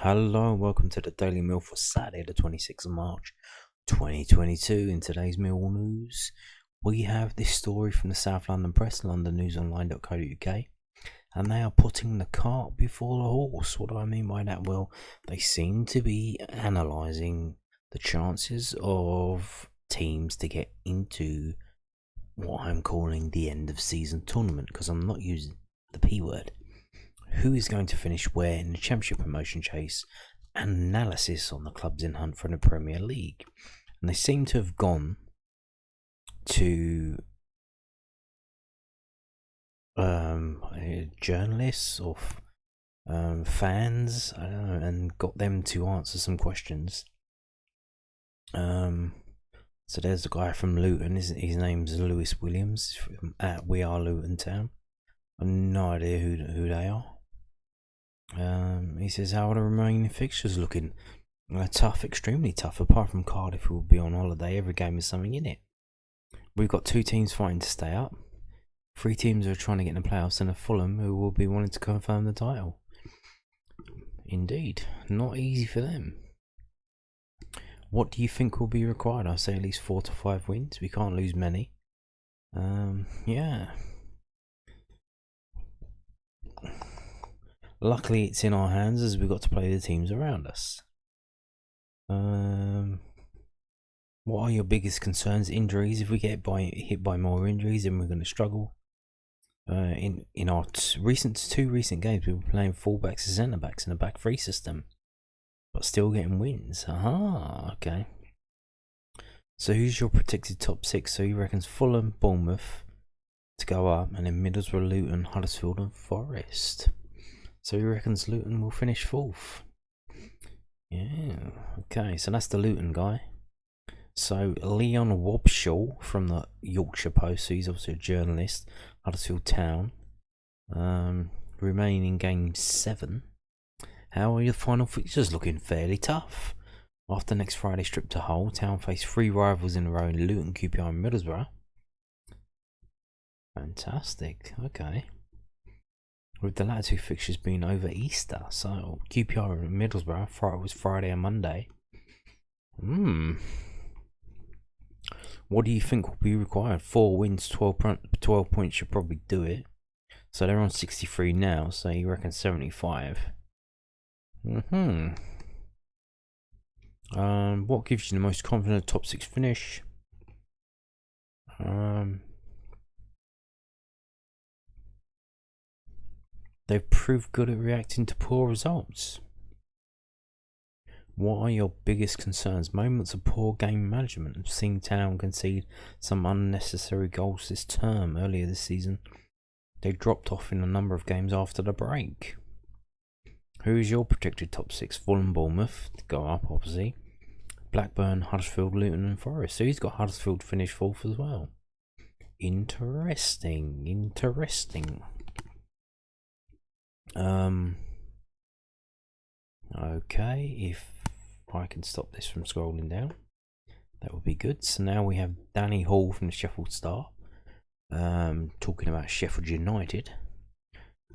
Hello and welcome to the Daily Mill for Saturday the 26th of March 2022. In today's Millwall news, we have this story from the South London Press, londonnewsonline.co.uk, and they are putting the cart before the horse. What do I mean by that? Well, they seem to be analysing the chances of teams to get into what I'm calling the end of season tournament, because I'm not using the P word. Who is going to finish where in the Championship promotion chase, and analysis on the clubs in hunt for the Premier League. And they seem to have gone to journalists or fans, I don't know, and got them to answer some questions. So there's a guy from Luton, his name's Lewis Williams, at We Are Luton Town. I have no idea who they are. He says, how are the remaining fixtures looking? Tough, extremely tough. Apart from Cardiff, who will be on holiday, every game has something in it. We've got 2 teams fighting to stay up, 3 teams who are trying to get in the playoffs, and a Fulham who will be wanting to confirm the title. Indeed, not easy for them. What do you think will be required? I say at least 4 to 5 wins. We can't lose many. Yeah. Luckily, it's in our hands as we've got to play the teams around us. What are your biggest concerns? Injuries. If we get hit by more injuries, then we're going to struggle. In our 2 recent games, we were playing fullbacks and centre backs in a back 3 system, but still getting wins. Okay. So who's your predicted top 6? So he reckons Fulham, Bournemouth to go up, and then Middlesbrough, Luton, Huddersfield, and Forest. So he reckons Luton will finish 4th. Yeah, okay, so that's the Luton guy. So Leon Wobshaw from the Yorkshire Post, so he's obviously a journalist, Huddersfield Town. Remaining game 7. How are your final fixtures looking? Fairly tough. After next Friday's trip to Hull, Town face 3 rivals in a row in Luton, QPR and Middlesbrough. Fantastic, okay. With the latter 2 fixtures being over Easter, so QPR and Middlesbrough was Friday and Monday. What do you think will be required? 4 wins, 12 points should probably do it. So they're on 63 now, so you reckon 75. What gives you the most confident top 6 finish? They've proved good at reacting to poor results. What are your biggest concerns? Moments of poor game management. I've seen Town concede some unnecessary goals this term. Earlier this season, they dropped off in a number of games after the break. Who's your predicted top 6? Fulham, Bournemouth to go up, obviously. Blackburn, Huddersfield, Luton, and Forest. So he's got Huddersfield finish 4th as well. Interesting. Okay, if I can stop this from scrolling down, that would be good. So now we have Danny Hall from the Sheffield Star, talking about Sheffield United.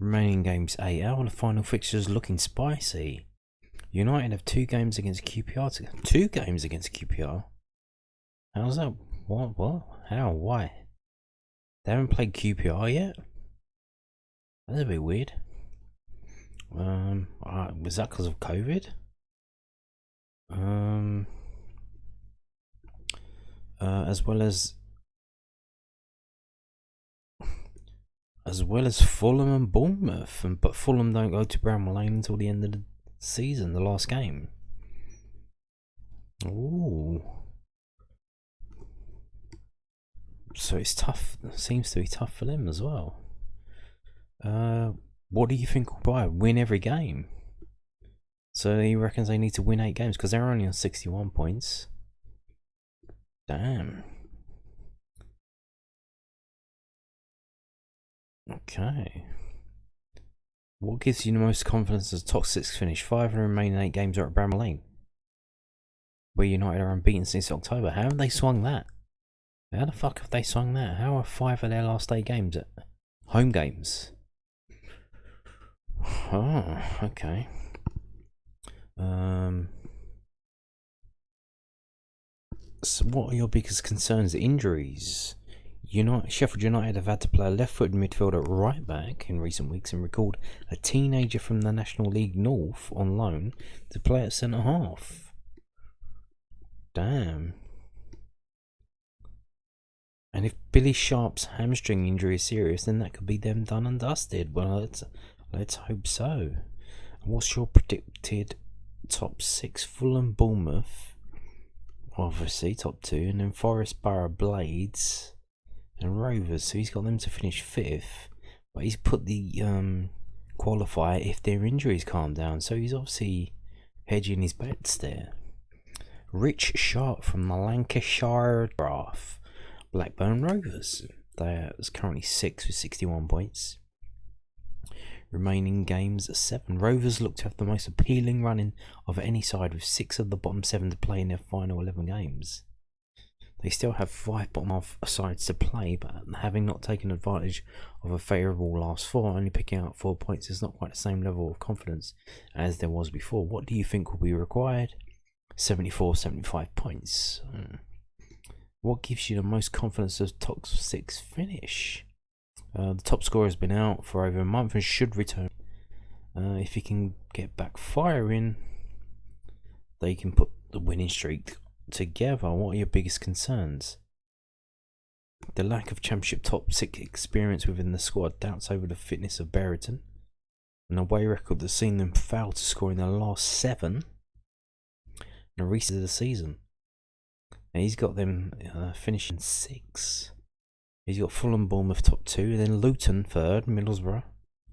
Remaining games 8. How are the final fixtures looking? Spicy. United have 2 games against QPR. 2 games against QPR? How's that? What? How? Why? They haven't played QPR yet? That's a bit weird. Was that because of COVID? As well as Fulham and Bournemouth, but Fulham don't go to Bramall Lane until the end of the season, the last game. Ooh. So it's tough. It seems to be tough for them as well. What do you think will buy? Win every game. So he reckons they need to win 8 games because they're only on 61 points. Damn. Okay. What gives you the most confidence as top 6 finish? 5 of the remaining 8 games are at Bramall Lane, where United are unbeaten since October. How have they swung that? How the fuck have they swung that? How are 5 of their last 8 games at home games? Oh, okay. So what are your biggest concerns? Injuries. Sheffield United have had to play a left-footed midfielder at right back in recent weeks and recalled a teenager from the National League North on loan to play at centre half. Damn. And if Billy Sharp's hamstring injury is serious, then that could be them done and dusted. Well, let's hope so. What's your predicted top 6? Fulham, Bournemouth, obviously top 2, and then Forest, Borough, Blades, and Rovers. So he's got them to finish 5th, but he's put the qualifier if their injuries calm down. So he's obviously hedging his bets there. Rich Sharp from the Lancashire Draft. Blackburn Rovers. They're currently 6th with 61 points. Remaining games 7. Rovers look to have the most appealing running of any side, with 6 of the bottom 7 to play in their final 11 games. They still have 5 bottom half sides to play, but having not taken advantage of a favourable last 4, only picking out 4 points is not quite the same level of confidence as there was before. What do you think will be required? 74, 75 points. What gives you the most confidence of top 6 finish? The top scorer has been out for over a month and should return. If he can get back firing, they can put the winning streak together. What are your biggest concerns? The lack of Championship top 6 experience within the squad, doubts over the fitness of Brereton, an away record that's seen them fail to score in their last 7 and a recent of the season. And he's got them finishing 6. He's got Fulham, Bournemouth top 2, then Luton 3rd, Middlesbrough,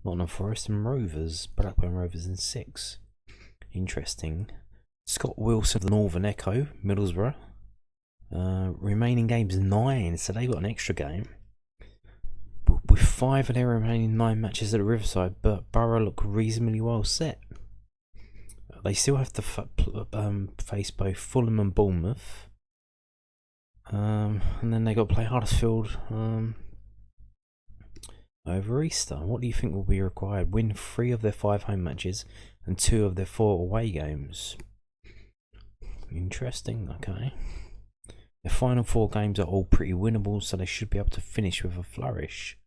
Nottingham Forest, and Rovers, Blackburn Rovers in 6. Interesting. Scott Wilson of the Northern Echo, Middlesbrough. Remaining games 9, so they've got an extra game. With 5 of their remaining 9 matches at the Riverside, but Borough look reasonably well set. They still have to face both Fulham and Bournemouth. And then they got to play Huddersfield over Easter. What do you think will be required? Win 3 of their 5 home matches and 2 of their 4 away games. Interesting, okay. Their final 4 games are all pretty winnable, so they should be able to finish with a flourish.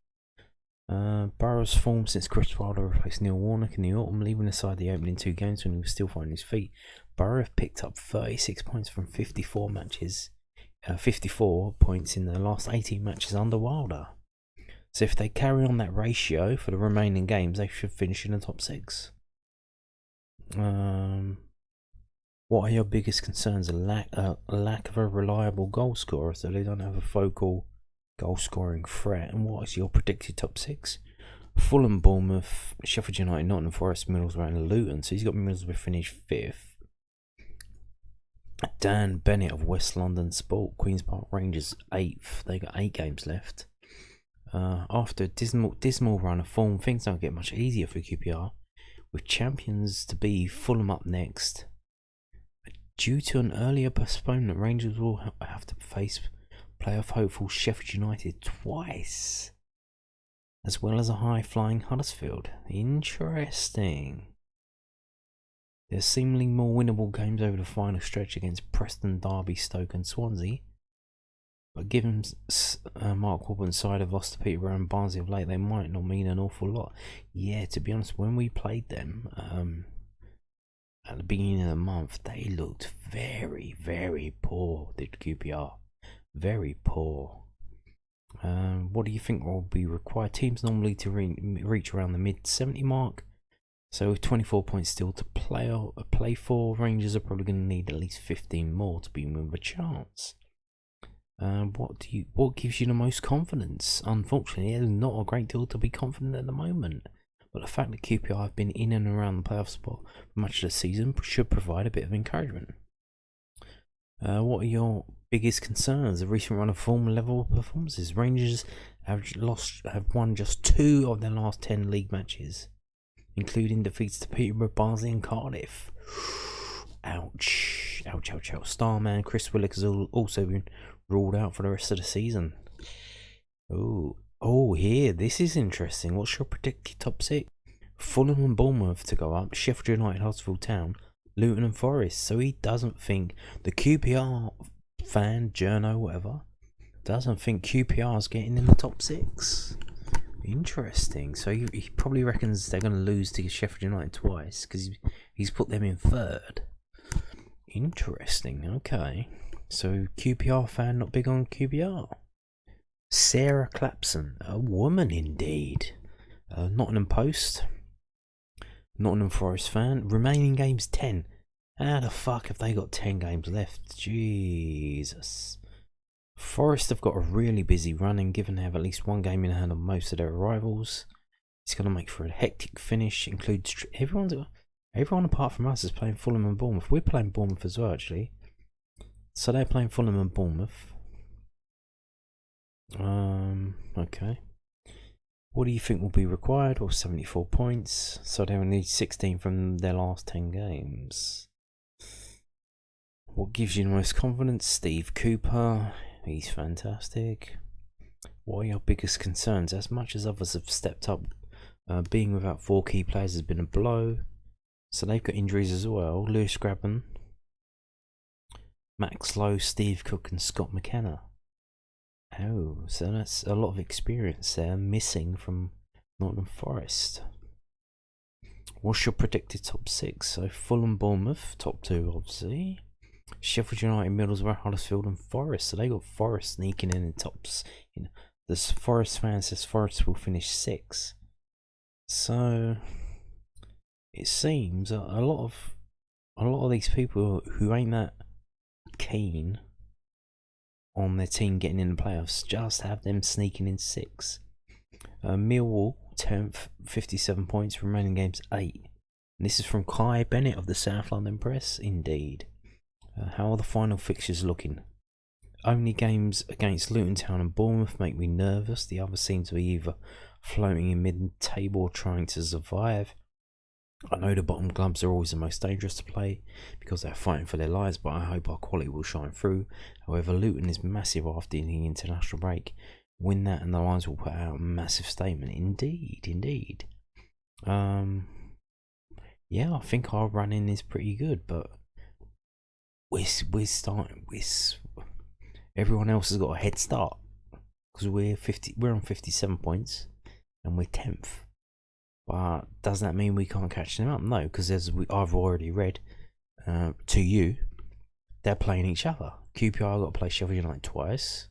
Borough's form since Chris Wilder replaced Neil Warnock in the autumn, leaving aside the opening 2 games when he was still finding his feet. Borough have picked up 36 points from 54 matches. 54 points in the last 18 matches under Wilder. So if they carry on that ratio for the remaining games, they should finish in the top 6. What are your biggest concerns? A lack of a reliable goal scorer, so they don't have a focal goal scoring threat. And what is your predicted top 6? Fulham, Bournemouth, Sheffield United, Nottingham Forest, Middlesbrough, and Luton. So he's got Middlesbrough finish 5th. Dan Bennett of West London Sport, Queen's Park Rangers 8th. They got 8 games left. After a dismal run of form, things don't get much easier for QPR, with champions to be Fulham up next. Due to an earlier postponement, Rangers will have to face playoff hopeful Sheffield United twice, as well as a high-flying Huddersfield. Interesting. There's seemingly more winnable games over the final stretch against Preston, Derby, Stoke and Swansea. But given Mark Warburton's side have lost to Peterborough and Barnsley of late, they might not mean an awful lot. Yeah, to be honest, when we played them at the beginning of the month, they looked very, very poor, did QPR. Very poor. What do you think will be required? Teams normally to reach around the mid-70 mark. So with 24 points still to play for, Rangers are probably going to need at least 15 more to be with a chance. What gives you the most confidence? Unfortunately, there's not a great deal to be confident at the moment. But the fact that QPR have been in and around the playoff spot for much of the season should provide a bit of encouragement. What are your biggest concerns? The recent run of form level performances. Rangers have won just 2 of their last 10 league matches, including defeats to Peterborough, Barnsley and Cardiff. Ouch. Ouch, ouch, ouch. Starman Chris Willock has also been ruled out for the rest of the season. Oh, here, this is interesting. What's your predicted top 6? Fulham and Bournemouth to go up, Sheffield United, Huddersfield Town, Luton and Forest. So he doesn't think the QPR fan, journo, whatever, doesn't think QPR's getting in the top 6. Interesting. So he probably reckons they're going to lose to Sheffield United twice because he's put them in 3rd. Interesting. Okay. So QPR fan not big on QPR. Sarah Clapson, a woman indeed. Nottingham Post. Nottingham Forest fan. Remaining games 10. How the fuck have they got 10 games left? Jesus. Forest have got a really busy run, and given they have at least one game in hand on most of their rivals, it's going to make for a hectic finish. Includes everyone apart from us is playing Fulham and Bournemouth. We're playing Bournemouth as well, actually. So they're playing Fulham and Bournemouth. Okay. What do you think will be required? Well, 74 points. So they will need 16 from their last 10 games. What gives you the most confidence? Steve Cooper. He's fantastic. What are your biggest concerns? As much as others have stepped up, being without 4 key players has been a blow. So they've got injuries as well. Lewis Grabban, Max Lowe, Steve Cook and Scott McKenna. Oh, so that's a lot of experience there missing from Nottingham Forest. What's your predicted top 6? So Fulham, Bournemouth, top 2 obviously. Sheffield United, Middlesbrough, Huddersfield and Forest. So they got Forest sneaking in the tops. The Forest fan says Forest will finish 6. So it seems a lot of these people who ain't that keen on their team getting in the playoffs just have them sneaking in 6. Millwall 10th, 57 points, remaining games 8. And this is from Kai Bennett of the South London Press. Indeed. How are the final fixtures looking? Only games against Luton Town and Bournemouth make me nervous. The others seem to be either floating in mid-table or trying to survive. I know the bottom clubs are always the most dangerous to play because they're fighting for their lives, but I hope our quality will shine through. However, Luton is massive after the international break. Win that and the Lions will put out a massive statement. Indeed. Yeah, I think our run-in is pretty good, but we're starting. Everyone else has got a head start because we're on 57 points and we're 10th. But does that mean we can't catch them up? No, because as I've already read to you, they're playing each other. QPR got to play Sheffield United twice.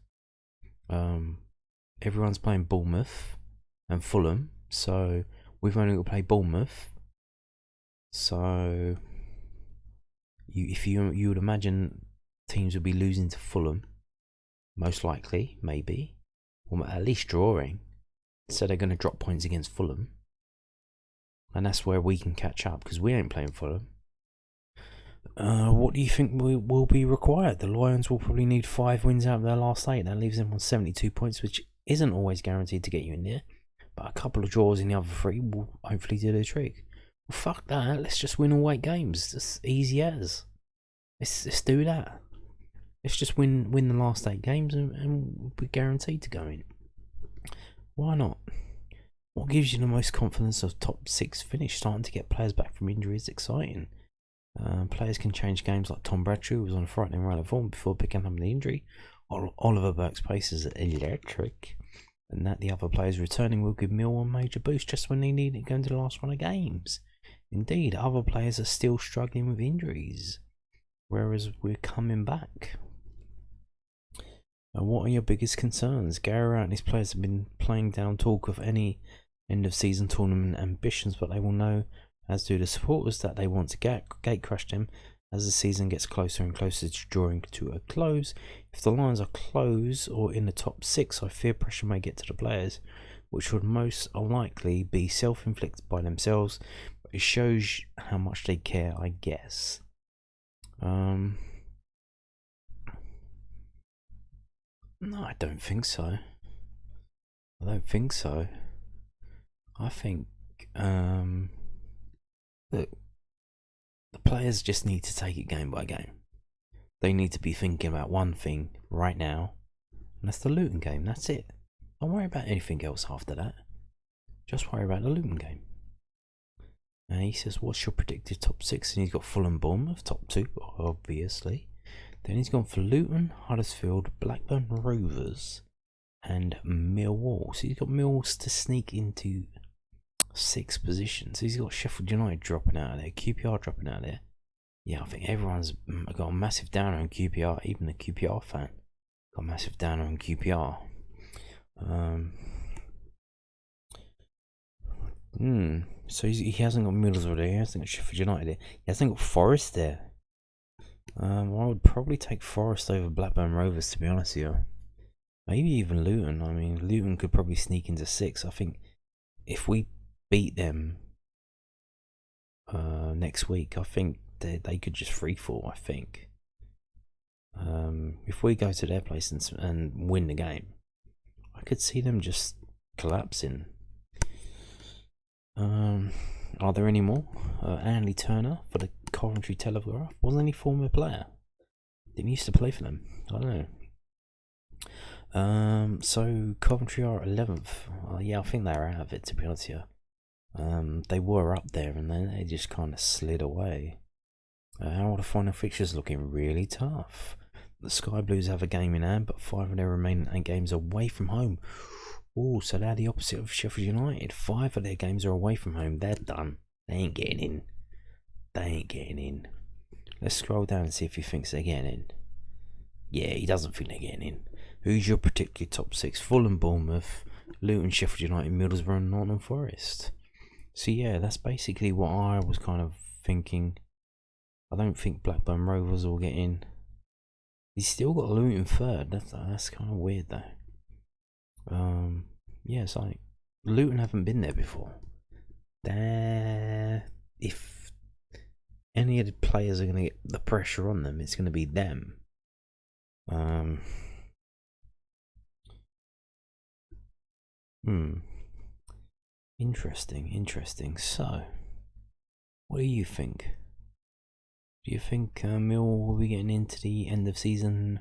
Everyone's playing Bournemouth and Fulham, so we've only got to play Bournemouth. So you would imagine teams would be losing to Fulham, most likely, maybe, or at least drawing. So they're going to drop points against Fulham. And that's where we can catch up because we ain't playing Fulham. What do you think will be required? The Lions will probably need 5 wins out of their last 8. That leaves them on 72 points, which isn't always guaranteed to get you in there. But a couple of draws in the other 3 will hopefully do the trick. Well, fuck that. Let's just win all 8 games. It's easy as. Let's do that. Let's just win the last 8 games and we're guaranteed to go in. Why not? What gives you the most confidence of top 6 finish? Starting to get players back from injuries, exciting. Players can change games like Tom Bradshaw, who was on a frightening run of form before picking up the injury. Oliver Burke's pace is electric. And that the other players returning will give Millwall a major boost just when they need it going to the last run of games. Indeed, other players are still struggling with injuries, whereas we're coming back. What are your biggest concerns? Gary Rowett and his players have been playing down talk of any end of season tournament ambitions, but they will know, as do the supporters, that they want to gate crash them as the season gets closer and closer to drawing to a close. If the Lions are close or in the top 6, I fear pressure may get to the players, which would most unlikely be self-inflicted by themselves, but it shows how much they care, I guess. No, I don't think so. I think look, the players just need to take it game by game. They need to be thinking about one thing right now, and that's the Luton game. That's it. Don't worry about anything else after that. Just worry about the Luton game. He says, what's your predicted top 6? And he's got Fulham, Bournemouth, top 2, obviously. Then he's gone for Luton, Huddersfield, Blackburn Rovers, and Millwall. So he's got Millwall to sneak into 6th position. So he's got Sheffield United dropping out of there, QPR dropping out of there. Yeah, I think everyone's got a massive downer on QPR, even the QPR fan got a massive downer on QPR. So he hasn't got Middlesbrough there, he hasn't got Sheffield United there, he hasn't got Forest there. I would probably take Forest over Blackburn Rovers, to be honest with you. Maybe even Luton. I mean, Luton could probably sneak into 6. I think if we beat them next week, I think they could just free fall. I think if we go to their place and win the game, I could see them just collapsing. Are there any more? Andy Turner for the Coventry Telegraph. Wasn't any former player? Didn't used to play for them. I don't know. So Coventry are 11th. Yeah, I think they're out of it, to be honest with you. They were up there and then they just kind of slid away. How are the final fixtures looking? Really tough. The Sky Blues have a game in hand, but 5 of their remaining 8 games away from home. Oh, so they're the opposite of Sheffield United. 5 of their games are away from home. They're done. They ain't getting in. They ain't getting in. Let's scroll down and see if he thinks they're getting in. Yeah, he doesn't think they're getting in. Who's your predicted top 6? Fulham, Bournemouth, Luton, Sheffield United, Middlesbrough and Nottingham Forest. So yeah, that's basically what I was kind of thinking. I don't think Blackburn Rovers will get in. He's still got Luton 3rd. That's kind of weird though. Yeah, it's like Luton haven't been there before. If any of the players are going to get the pressure on them, it's going to be them. Interesting. So, what do you think? Do you think Millwall will be getting into the end of season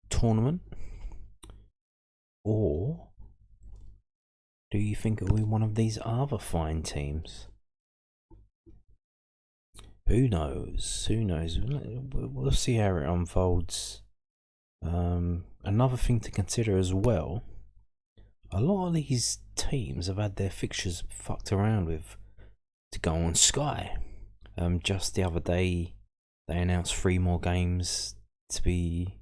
tournament? Or do you think it'll be one of these other fine teams? Who knows? We'll see how it unfolds. Another thing to consider as well, a lot of these teams have had their fixtures fucked around with to go on Sky. Just the other day, they announced 3 more games to be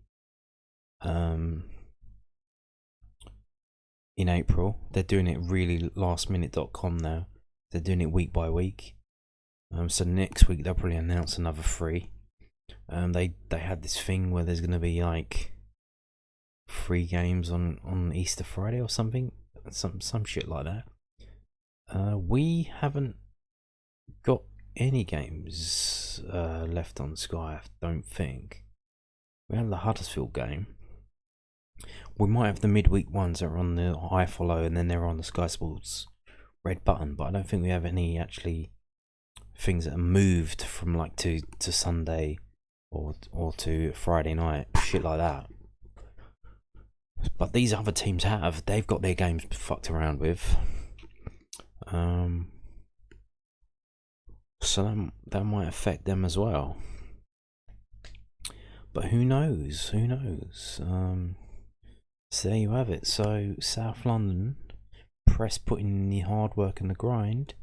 in April. They're doing it really lastminute.com now. They're doing it week by week. So next week they'll probably announce another 3. They had this thing where there's gonna be like 3 games on Easter Friday or something, some shit like that. We haven't got any games left on Sky, I don't think. We have the Huddersfield game. We might have the midweek ones that are on the iFollow and then they're on the Sky Sports red button, but I don't think we have any actually things that are moved from like to Sunday or to Friday night, shit like that. But these other teams they've got their games fucked around with. So that might affect them as well. But who knows? So there you have it. So South London press putting in the hard work and the grind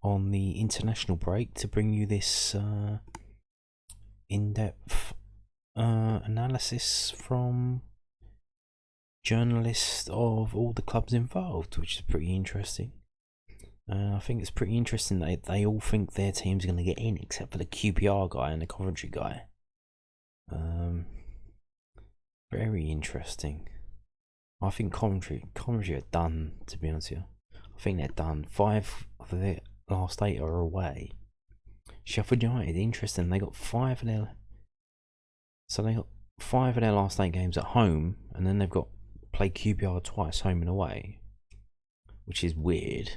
on the international break to bring you this in-depth analysis from journalists of all the clubs involved, which is pretty interesting. I think it's pretty interesting that they all think their team's going to get in, except for the QPR guy and the Coventry guy. Very interesting. I think Coventry are done, to be honest with you. I think they're done. 5 of their last 8 are away. Sheffield United, interesting. They got 5 of their... So they got 5 of their last 8 games at home, and then they've got played QPR twice, home and away, which is weird.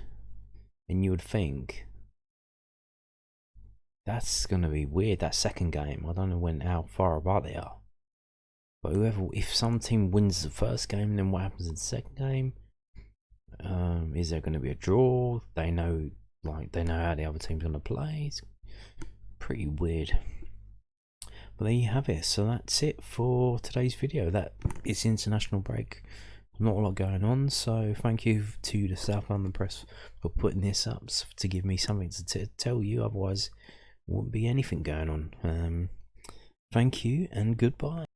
And you would think that's going to be weird, that second game. I don't know how far apart they are. But if some team wins the first game, then what happens in the second game? Is there going to be a draw? They know like they know how the other team's going to play. It's pretty weird. But there you have it. So that's it for today's video. That it's international break. Not a lot going on, so thank you to the South London Press for putting this up to give me something to tell you. Otherwise, wouldn't be anything going on. Thank you and goodbye.